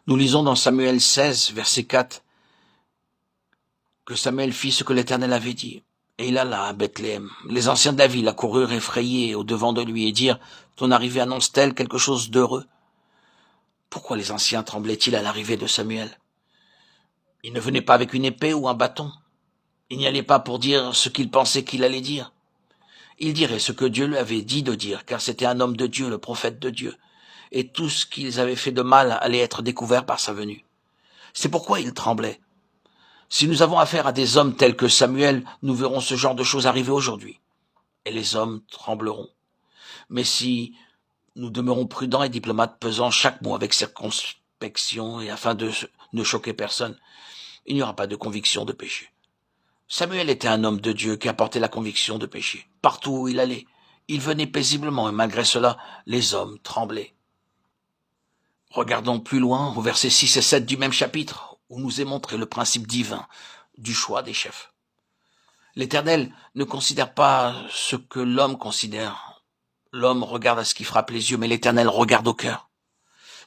Nous lisons dans Samuel 16, verset 4, que Samuel fit ce que l'Éternel avait dit. Et il alla à Bethléem. Les anciens de la ville accoururent effrayés au-devant de lui et dirent, « Ton arrivée annonce-t-elle quelque chose d'heureux ?» Pourquoi les anciens tremblaient-ils à l'arrivée de Samuel? Il ne venait pas avec une épée ou un bâton. Il n'y allait pas pour dire ce qu'il pensait qu'il allait dire. Il dirait ce que Dieu lui avait dit de dire, car c'était un homme de Dieu, le prophète de Dieu. Et tout ce qu'ils avaient fait de mal allait être découvert par sa venue. C'est pourquoi il tremblait. Si nous avons affaire à des hommes tels que Samuel, nous verrons ce genre de choses arriver aujourd'hui. Et les hommes trembleront. Mais si nous demeurons prudents et diplomates, pesant chaque mot avec circonspection et afin de ne choquer personne, il n'y aura pas de conviction de péché. Samuel était un homme de Dieu qui apportait la conviction de péché. Partout où il allait, il venait paisiblement et malgré cela, les hommes tremblaient. Regardons plus loin au verset 6 et 7 du même chapitre où nous est montré le principe divin du choix des chefs. L'Éternel ne considère pas ce que l'homme considère. L'homme regarde à ce qui frappe les yeux, mais l'Éternel regarde au cœur.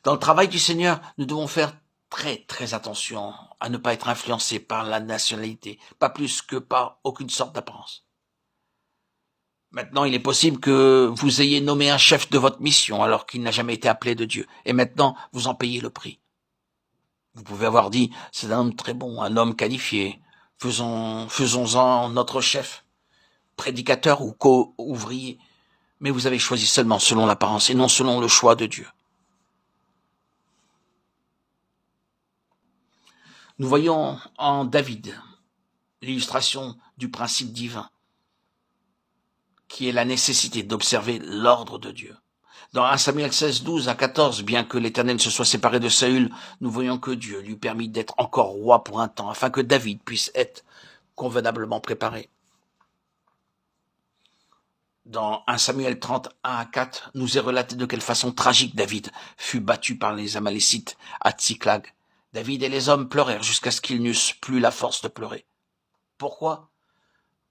Dans le travail du Seigneur, nous devons faire très attention à ne pas être influencés par la nationalité, pas plus que par aucune sorte d'apparence. Maintenant, il est possible que vous ayez nommé un chef de votre mission alors qu'il n'a jamais été appelé de Dieu. Et maintenant, vous en payez le prix. Vous pouvez avoir dit, c'est un homme très bon, un homme qualifié. Faisons-en notre chef, prédicateur ou co-ouvrier. Mais vous avez choisi seulement selon l'apparence et non selon le choix de Dieu. Nous voyons en David l'illustration du principe divin, qui est la nécessité d'observer l'ordre de Dieu. Dans 1 Samuel 16, 12 à 14, bien que l'Éternel se soit séparé de Saül, nous voyons que Dieu lui permit d'être encore roi pour un temps, afin que David puisse être convenablement préparé. Dans 1 Samuel 30, 1 à 4, nous est relaté de quelle façon tragique David fut battu par les Amalécites à Tsiklag. David et les hommes pleurèrent jusqu'à ce qu'ils n'eussent plus la force de pleurer. Pourquoi?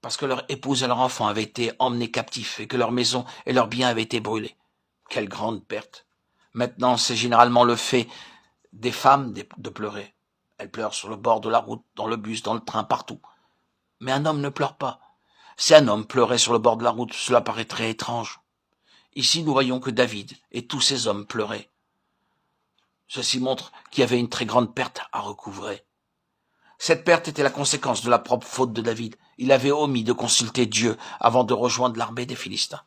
Parce que leur épouse et leur enfant avaient été emmenés captifs et que leur maison et leurs biens avaient été brûlés. Quelle grande perte. Maintenant, c'est généralement le fait des femmes de pleurer. Elles pleurent sur le bord de la route, dans le bus, dans le train, partout. Mais un homme ne pleure pas. Si un homme pleurait sur le bord de la route, cela paraîtrait étrange. Ici, nous voyons que David et tous ces hommes pleuraient. Ceci montre qu'il y avait une très grande perte à recouvrer. Cette perte était la conséquence de la propre faute de David. Il avait omis de consulter Dieu avant de rejoindre l'armée des Philistins.